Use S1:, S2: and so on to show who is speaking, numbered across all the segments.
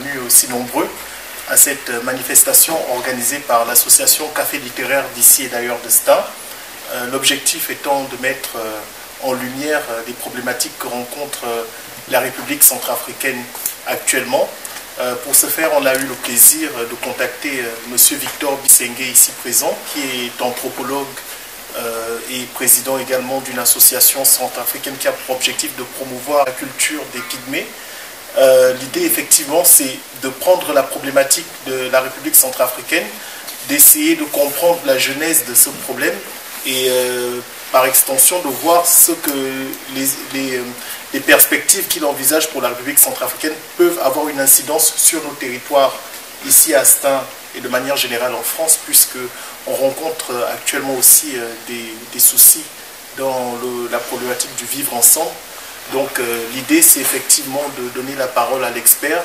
S1: venus aussi nombreux à cette manifestation organisée par l'association Café littéraire d'ici et d'ailleurs de Star. L'objectif étant de mettre en lumière les problématiques que rencontre la République centrafricaine actuellement. Pour ce faire, on a eu le plaisir de contacter M. Victor Bissengue, ici présent, qui est anthropologue et président également d'une association centrafricaine qui a pour objectif de promouvoir la culture des Pygmées. L'idée, effectivement, c'est de prendre la problématique de la République centrafricaine, d'essayer de comprendre la genèse de ce problème et par extension de voir ce que les perspectives qu'il envisage pour la République centrafricaine peuvent avoir une incidence sur nos territoires ici à Astin et de manière générale en France, puisqu'on rencontre actuellement aussi des soucis dans la problématique du vivre ensemble. Donc l'idée, c'est effectivement de donner la parole à l'expert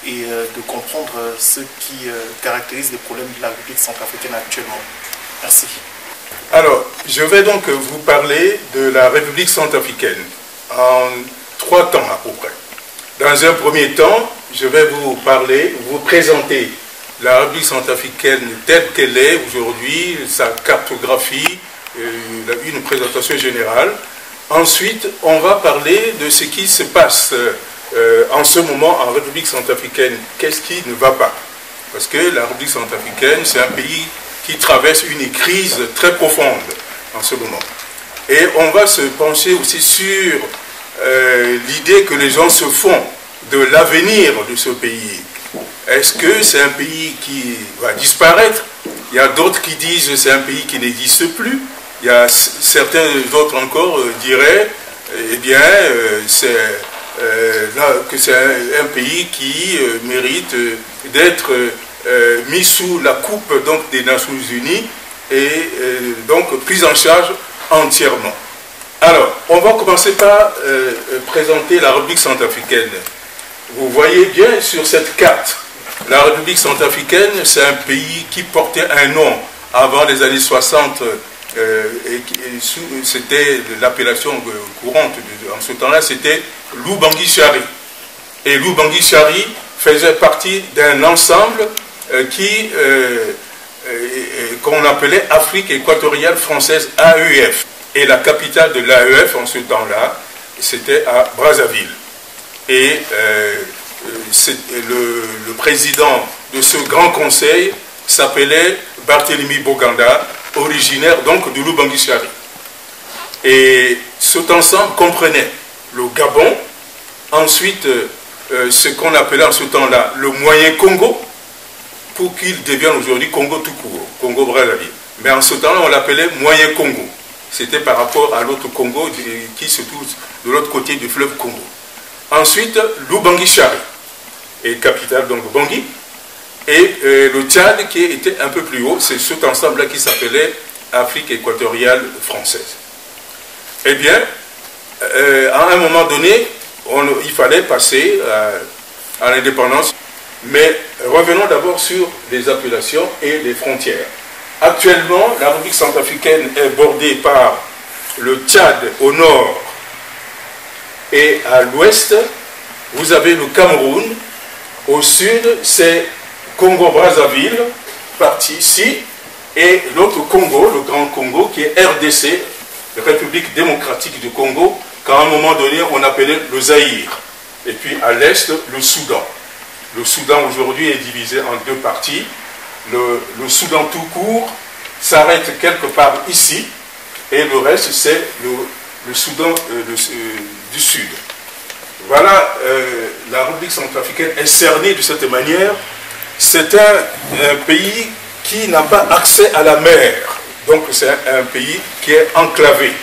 S1: et de comprendre ce qui caractérise les problèmes de la République centrafricaine actuellement. Merci.
S2: Alors, je vais donc vous parler de la République centrafricaine en 3 temps à peu près. Dans un premier temps, je vais vous présenter la République centrafricaine telle qu'elle est aujourd'hui, sa cartographie, une présentation générale. Ensuite, on va parler de ce qui se passe en ce moment en République centrafricaine. Qu'est-ce qui ne va pas? Parce que la République centrafricaine, c'est un pays qui traverse une crise très profonde en ce moment. Et on va se pencher aussi sur l'idée que les gens se font de l'avenir de ce pays. Est-ce que c'est un pays qui va disparaître? Il y a d'autres qui disent que c'est un pays qui n'existe plus. Il y a certains autres encore diraient eh bien, que c'est un pays qui mérite d'être mis sous la coupe donc, des Nations Unies et donc pris en charge entièrement. Alors, on va commencer par présenter la République centrafricaine. Vous voyez bien sur cette carte, la République centrafricaine, c'est un pays qui portait un nom avant les années 60, c'était l'appellation courante en ce temps-là, c'était Lubangui-Chari. Et Lubangui-Chari faisait partie d'un ensemble qu'on appelait Afrique équatoriale française, AEF. Et la capitale de l'AEF en ce temps-là, c'était à Brazzaville. Et le président de ce grand conseil s'appelait Barthélemy Boganda, originaire donc de Lubangui-Chari. Et cet ensemble comprenait le Gabon, ensuite ce qu'on appelait en ce temps-là le Moyen Congo, pour qu'il devienne aujourd'hui Congo tout court, Congo-Brazzaville. Mais en ce temps-là, on l'appelait Moyen Congo. C'était par rapport à l'autre Congo qui se trouve de l'autre côté du fleuve Congo. Ensuite, Lubangui-Chari, et capitale donc Bangui, et le Tchad qui était un peu plus haut, c'est cet ensemble-là qui s'appelait Afrique équatoriale française. Eh bien, à un moment donné, il fallait passer à l'indépendance, mais revenons d'abord sur les appellations et les frontières. Actuellement, la République centrafricaine est bordée par le Tchad au nord et à l'ouest, vous avez le Cameroun. Au sud, c'est Congo-Brazzaville, partie ici, et l'autre Congo, le Grand Congo, qui est RDC, République démocratique du Congo, qu'à un moment donné, on appelait le Zaïre. Et puis à l'est, le Soudan. Le Soudan aujourd'hui est divisé en 2 parties. Le Soudan tout court s'arrête quelque part ici, et le reste, c'est le Soudan du Sud. Voilà, la République centrafricaine est cernée de cette manière. C'est un pays qui n'a pas accès à la mer. Donc c'est un pays qui est enclavé.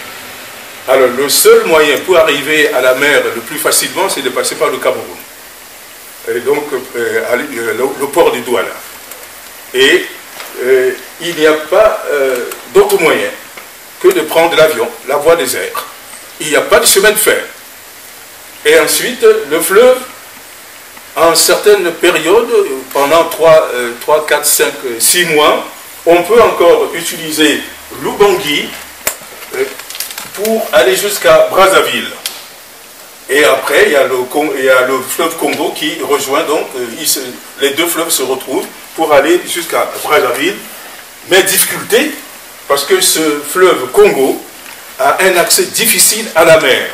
S2: Alors le seul moyen pour arriver à la mer le plus facilement, c'est de passer par le Cameroun. Et donc le port de Douala. Et il n'y a pas d'autre moyen que de prendre l'avion, la voie des airs. Il n'y a pas de chemin de fer. Et ensuite, le fleuve, en certaines périodes, pendant 3, 4, 5, 6 mois, on peut encore utiliser l'Ubangui pour aller jusqu'à Brazzaville. Et après, il y a le fleuve Congo qui rejoint, donc les deux fleuves se retrouvent pour aller jusqu'à Brazzaville. Mais difficulté, parce que ce fleuve Congo a un accès difficile à la mer.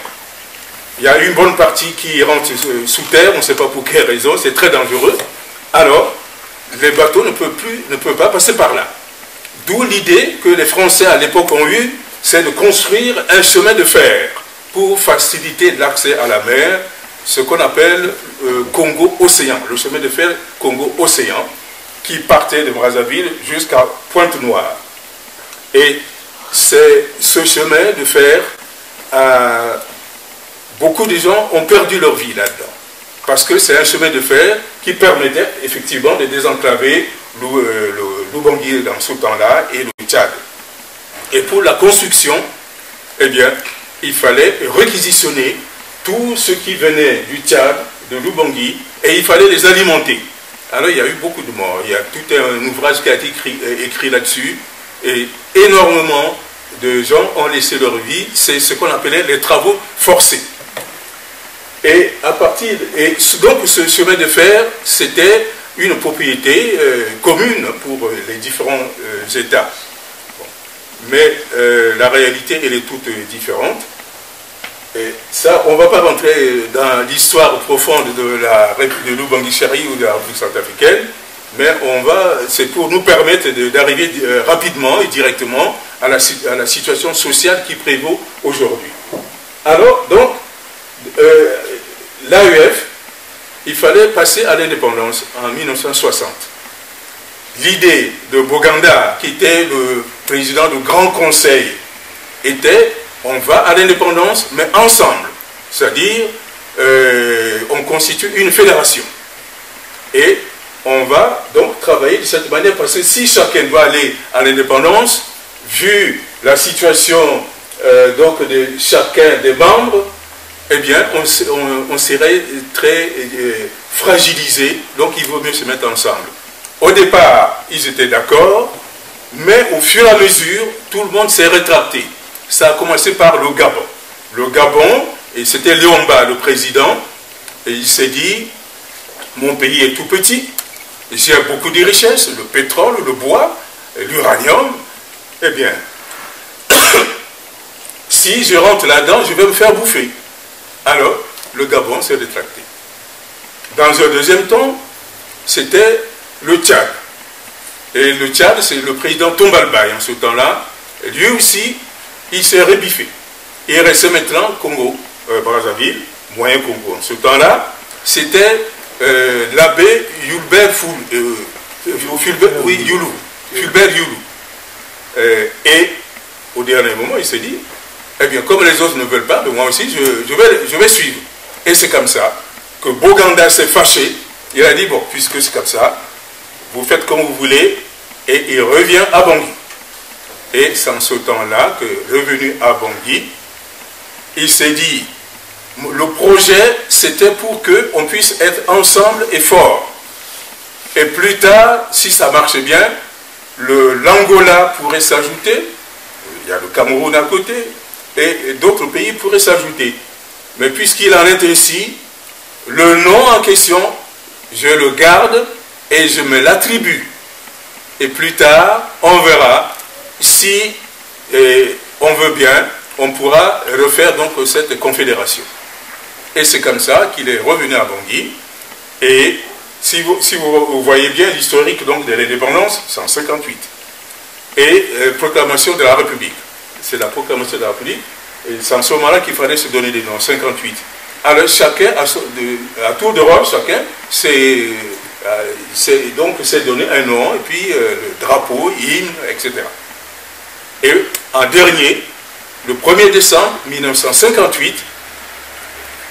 S2: Il y a une bonne partie qui rentre sous terre, on ne sait pas pour quelle raison, c'est très dangereux. Alors, les bateaux ne peuvent pas passer par là. D'où l'idée que les Français à l'époque ont eue, c'est de construire un chemin de fer pour faciliter l'accès à la mer, ce qu'on appelle Congo-Océan, le chemin de fer Congo-Océan, qui partait de Brazzaville jusqu'à Pointe-Noire. Et c'est ce chemin de fer, beaucoup de gens ont perdu leur vie là-dedans. Parce que c'est un chemin de fer qui permettait effectivement de désenclaver l'Oubangui dans ce temps-là et le Tchad. Et pour la construction, eh bien, il fallait réquisitionner tout ce qui venait du Tchad, de l'Oubangui, et il fallait les alimenter. Alors il y a eu beaucoup de morts. Il y a tout un ouvrage qui a été écrit là-dessus, et énormément de gens ont laissé leur vie. C'est ce qu'on appelait les travaux forcés. Et donc ce chemin de fer, c'était une propriété commune pour les différents États. Bon. Mais la réalité, elle est toute différente. Et ça, on ne va pas rentrer dans l'histoire profonde de l'Oubangui-Chari ou de la République centrafricaine, mais c'est pour nous permettre d'arriver rapidement et directement à la situation sociale qui prévaut aujourd'hui. Alors, donc, l'AEF, il fallait passer à l'indépendance en 1960. L'idée de Boganda, qui était le président du Grand Conseil, était on va à l'indépendance, mais ensemble. C'est-à-dire, on constitue une fédération. Et on va donc travailler de cette manière, parce que si chacun doit aller à l'indépendance, vu la situation donc de chacun des membres, eh bien, on serait très fragilisé, donc il vaut mieux se mettre ensemble. Au départ, ils étaient d'accord, mais au fur et à mesure, tout le monde s'est rétracté. Ça a commencé par le Gabon. Le Gabon, et c'était Léomba, le président, et il s'est dit, mon pays est tout petit, j'ai beaucoup de richesses, le pétrole, le bois, l'uranium, eh bien, si je rentre là-dedans, je vais me faire bouffer. Alors, le Gabon s'est rétracté. Dans un deuxième temps, c'était le Tchad. Et le Tchad, c'est le président Tombalbaye en ce temps-là. Lui aussi, il s'est rébiffé. Il restait maintenant Congo, Brazzaville, moyen Congo. En ce temps-là, c'était l'abbé Fulbert Youlou. Et au dernier moment, il s'est dit, eh bien, comme les autres ne veulent pas, moi aussi, je vais suivre. Et c'est comme ça que Boganda s'est fâché. Il a dit, bon, puisque c'est comme ça, vous faites comme vous voulez, et il revient à Bangui. Et c'est en ce temps-là que, revenu à Bangui, il s'est dit, le projet, c'était pour qu'on puisse être ensemble et fort. Et plus tard, si ça marche bien, l'Angola pourrait s'ajouter, il y a le Cameroun à côté, et d'autres pays pourraient s'ajouter. Mais puisqu'il en est ainsi, le nom en question, je le garde et je me l'attribue. Et plus tard, on verra si on veut bien, on pourra refaire donc cette confédération. Et c'est comme ça qu'il est revenu à Bangui. Et si vous voyez bien l'historique donc de l'indépendance, c'est en 1958. Et proclamation de la République. C'est la proclamation de la République. Et c'est en ce moment-là qu'il fallait se donner des noms, 58. Alors chacun, à tour de rôle, chacun s'est donné un nom, et puis le drapeau, hymne, etc. Et en dernier, le 1er décembre 1958,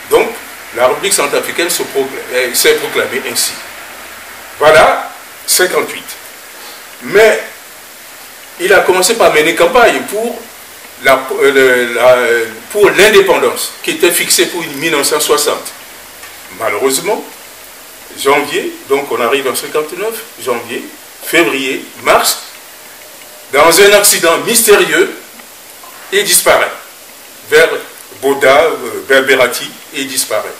S2: donc la République centrafricaine s'est proclamée ainsi. Voilà, 58. Mais il a commencé par mener campagne pour l'indépendance, qui était fixée pour 1960. Malheureusement, janvier, donc on arrive en 59, janvier, février, mars, dans un accident mystérieux, il disparaît vers Boda, Berberati, et disparaît.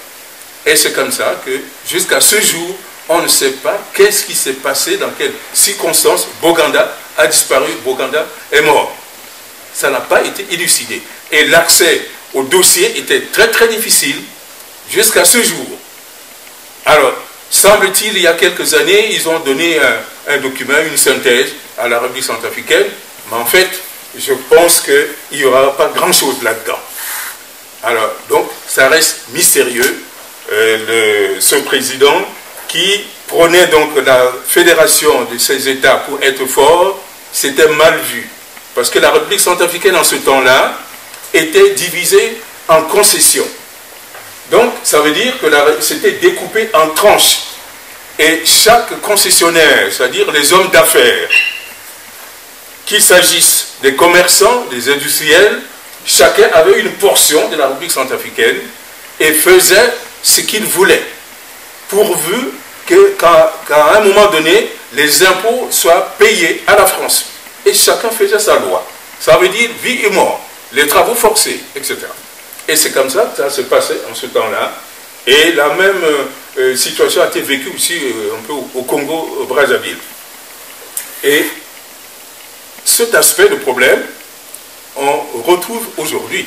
S2: Et c'est comme ça que, jusqu'à ce jour, on ne sait pas qu'est-ce qui s'est passé, dans quelles circonstances Boganda a disparu, Boganda est mort. Ça n'a pas été élucidé. Et l'accès au dossier était très très difficile jusqu'à ce jour. Alors, semble-t-il, il y a quelques années, ils ont donné un document, une synthèse à la République centrafricaine, mais en fait, je pense qu'il n'y aura pas grand-chose là-dedans. Alors, donc, ça reste mystérieux. Ce président qui prenait donc la fédération de ces États pour être fort, c'était mal vu. Parce que la République centrafricaine, en ce temps-là, était divisée en concessions. Donc, ça veut dire que c'était découpé en tranches. Et chaque concessionnaire, c'est-à-dire les hommes d'affaires, qu'il s'agisse des commerçants, des industriels, chacun avait une portion de la République centrafricaine et faisait ce qu'il voulait, pourvu qu'à un moment donné, les impôts soient payés à la France. Et chacun faisait sa loi. Ça veut dire vie et mort, les travaux forcés, etc. Et c'est comme ça que ça se passait en ce temps-là. Et la même situation a été vécue aussi un peu au Congo, au Brazzaville. Et cet aspect de problème, on retrouve aujourd'hui.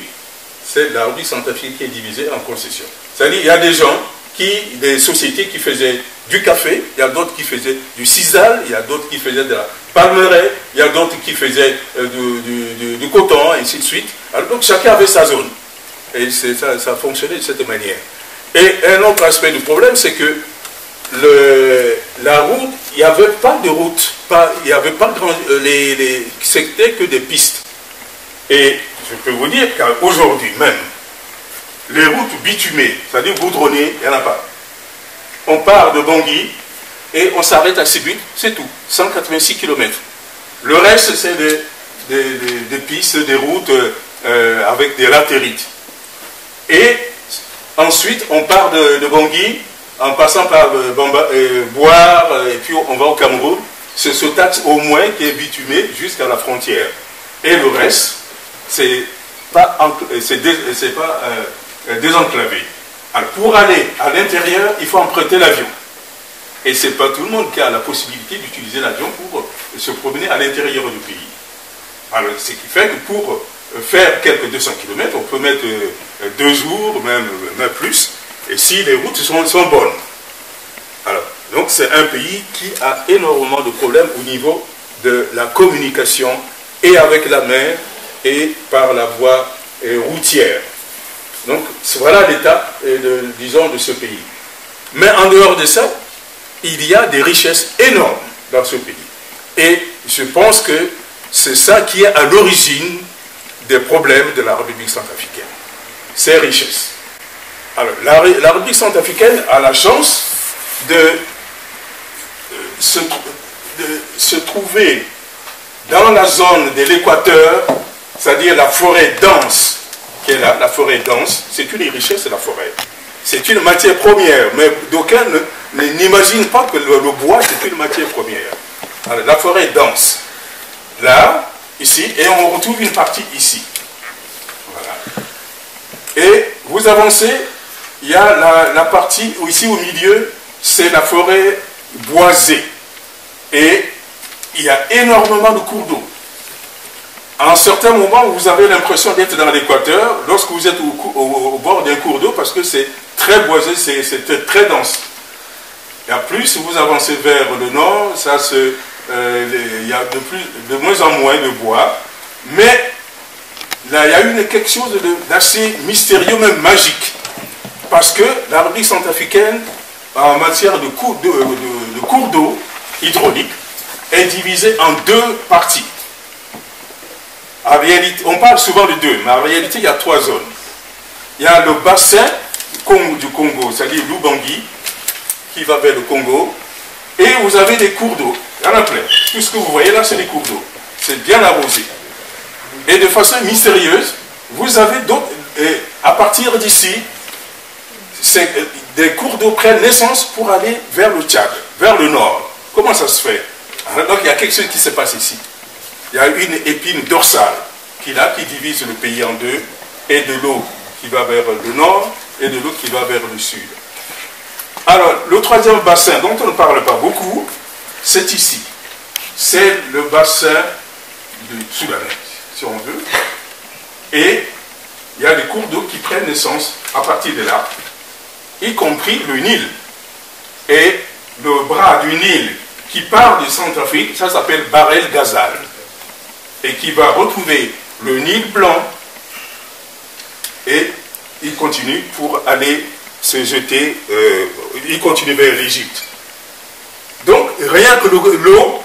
S2: C'est la République centrafricaine qui est divisée en concessions. C'est-à-dire qu'il y a des gens, des sociétés qui faisaient du café, il y a d'autres qui faisaient du sisal, il y a d'autres qui faisaient de la palmeraie, il y a d'autres qui faisaient du coton, et ainsi de suite. Alors donc chacun avait sa zone. Et ça fonctionnait de cette manière. Et un autre aspect du problème, c'est que la route, il n'y avait pas de route, il n'y avait pas c'était que des pistes. Et je peux vous dire qu'aujourd'hui même, les routes bitumées, c'est-à-dire goudronnées, il n'y en a pas. On part de Bangui et on s'arrête à Sibut, c'est tout, 186 km. Le reste, c'est des pistes, des routes avec des latérites. Et ensuite, on part de Bangui, en passant par Boire, et puis on va au Cameroun. C'est ce taxe au moins qui est bitumé jusqu'à la frontière. Et le reste, c'est pas désenclavé. Alors, pour aller à l'intérieur, il faut emprunter l'avion. Et ce n'est pas tout le monde qui a la possibilité d'utiliser l'avion pour se promener à l'intérieur du pays. Alors, ce qui fait que pour faire quelques 200 km, on peut mettre 2 jours, même plus, et si les routes sont bonnes. Alors, donc c'est un pays qui a énormément de problèmes au niveau de la communication et avec la mer et par la voie routière. Donc voilà l'état, disons, de ce pays. Mais en dehors de ça, il y a des richesses énormes dans ce pays. Et je pense que c'est ça qui est à l'origine des problèmes de la République centrafricaine. Ces richesses. Alors, la République centrafricaine a la chance de se trouver dans la zone de l'équateur, c'est-à-dire la forêt dense qui est là, la forêt dense, c'est une richesse de la forêt. C'est une matière première, mais d'aucuns n'imaginent pas que le bois c'est une matière première. Alors, la forêt dense, là, ici, et on retrouve une partie ici. Voilà. Et vous avancez, il y a la partie ici au milieu, c'est la forêt boisée. Et il y a énormément de cours d'eau. À un certain moment, vous avez l'impression d'être dans l'équateur lorsque vous êtes au bord d'un cours d'eau parce que c'est très boisé, c'est très dense. Et en plus, vous avancez vers le nord, il y a de moins en moins de bois. Mais là, il y a quelque chose d'assez mystérieux, même magique. Parce que la République centrafricaine, en matière de cours d'eau hydraulique, est divisée en 2 parties. En réalité, on parle souvent de 2, mais en réalité, il y a 3 zones. Il y a le bassin du Congo, c'est-à-dire l'Ubangi, qui va vers le Congo, et vous avez des cours d'eau. Il y en a plein. Tout ce que vous voyez là, c'est des cours d'eau. C'est bien arrosé. Et de façon mystérieuse, vous avez d'autres, à partir d'ici, des cours d'eau prennent naissance pour aller vers le Tchad, vers le nord. Comment ça se fait? Alors, donc il y a quelque chose qui se passe ici. Il y a une épine dorsale qui divise le pays en 2, et de l'eau qui va vers le nord et de l'autre qui va vers le sud. Alors, le troisième bassin dont on ne parle pas beaucoup, c'est ici. C'est le bassin de Soudan, si on veut. Et il y a des cours d'eau qui prennent naissance à partir de là, y compris le Nil. Et le bras du Nil qui part de Centrafrique, ça s'appelle Bahr el Ghazal, et qui va retrouver le Nil blanc, et il continue pour aller se jeter, il continue vers l'Égypte. Donc, rien que l'eau,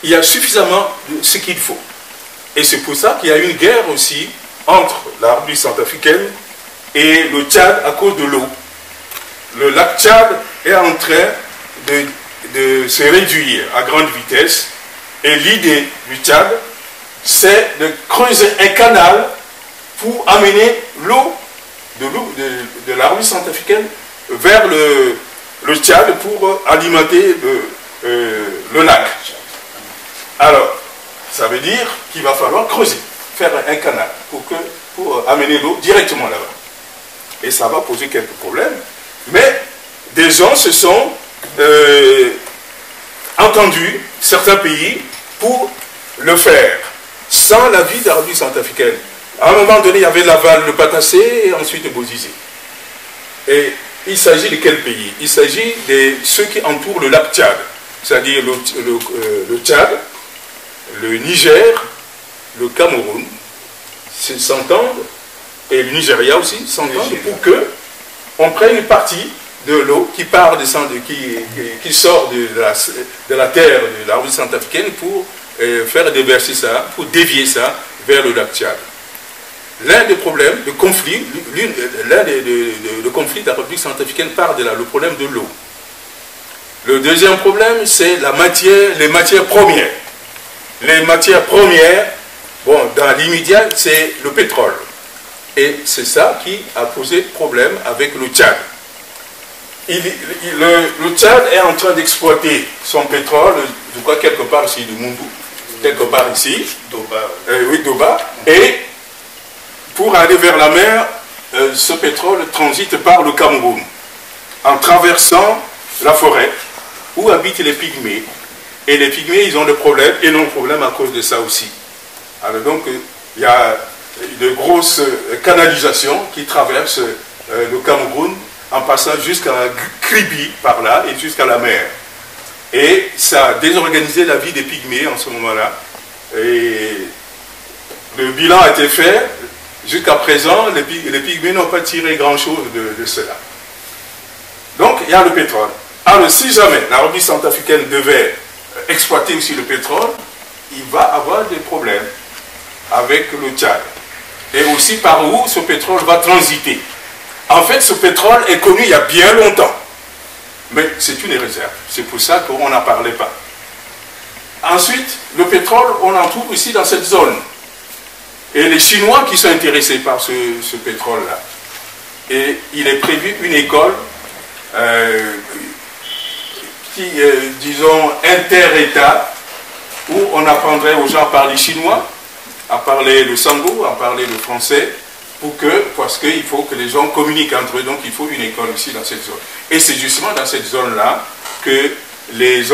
S2: il y a suffisamment de ce qu'il faut. Et c'est pour ça qu'il y a une guerre aussi entre la République centrafricaine et le Tchad à cause de l'eau. Le lac Tchad est en train de se réduire à grande vitesse, et l'idée du Tchad, c'est de creuser un canal pour amener l'eau de la République centrafricaine vers le Tchad pour alimenter le lac. Alors, ça veut dire qu'il va falloir creuser, faire un canal pour amener l'eau directement là-bas. Et ça va poser quelques problèmes. Mais des gens se sont entendus, certains pays, pour le faire, sans l'avis de la République centrafricaine. À un moment donné, il y avait Laval, le Patassé, et ensuite Bozizé. Et il s'agit de quel pays? Il s'agit de ceux qui entourent le lac Tchad, c'est-à-dire le Tchad, le Niger, le Cameroun, s'entendent, et le Nigeria aussi, s'entendent pour qu'on prenne une partie de l'eau qui part, qui sort de la terre de la République centrafricaine pour faire déverser ça, pour dévier ça vers le lac Tchad. L'un des problèmes, le conflit de la République centrafricaine part de là, le problème de l'eau. Le deuxième problème, c'est les matières premières. Les matières premières, bon, dans l'immédiat, c'est le pétrole. Et c'est ça qui a posé problème avec le Tchad. Le Tchad est en train d'exploiter son pétrole, je crois quelque part ici, de Mundou, quelque part ici, oui, Doba, et pour aller vers la mer, ce pétrole transite par le Cameroun, en traversant la forêt, où habitent les pygmées. Et les pygmées, ils ont des problèmes, énormes problèmes à cause de ça aussi. Alors donc, il y a de grosses canalisations qui traversent le Cameroun, en passant jusqu'à Kribi, par là, et jusqu'à la mer. Et ça a désorganisé la vie des pygmées en ce moment-là. Et le bilan a été fait. Jusqu'à présent, les pygmées n'ont pas tiré grand-chose de cela. Donc, il y a le pétrole. Alors, si jamais la République centrafricaine devait exploiter aussi le pétrole, il va avoir des problèmes avec le Tchad. Et aussi par où ce pétrole va transiter. En fait, ce pétrole est connu il y a bien longtemps. Mais c'est une réserve. C'est pour ça qu'on n'en parlait pas. Ensuite, le pétrole, on en trouve ici dans cette zone. Et les Chinois qui sont intéressés par ce pétrole-là. Et il est prévu une école disons, inter-État, où on apprendrait aux gens à parler chinois, à parler le sango, à parler le français, parce qu'il faut que les gens communiquent entre eux, donc il faut une école ici dans cette zone. Et c'est justement dans cette zone-là que les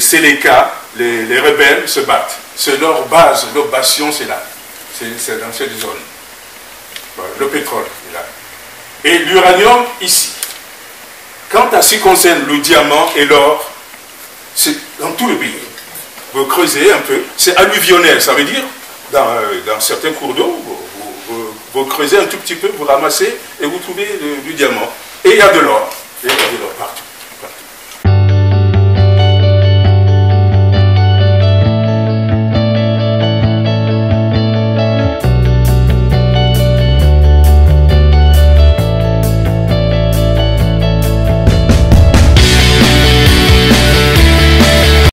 S2: Séléka, les rebelles se battent. C'est leur base, leur bastion, c'est là. C'est dans cette zone. Voilà, le pétrole est là. Et l'uranium ici. Quant à ce qui concerne le diamant et l'or, c'est dans tout le pays. Vous creusez un peu, c'est alluvionnel, ça veut dire, dans certains cours d'eau, vous creusez un tout petit peu, vous ramassez et vous trouvez du diamant. Et il y a de l'or. Et il y a de l'or partout.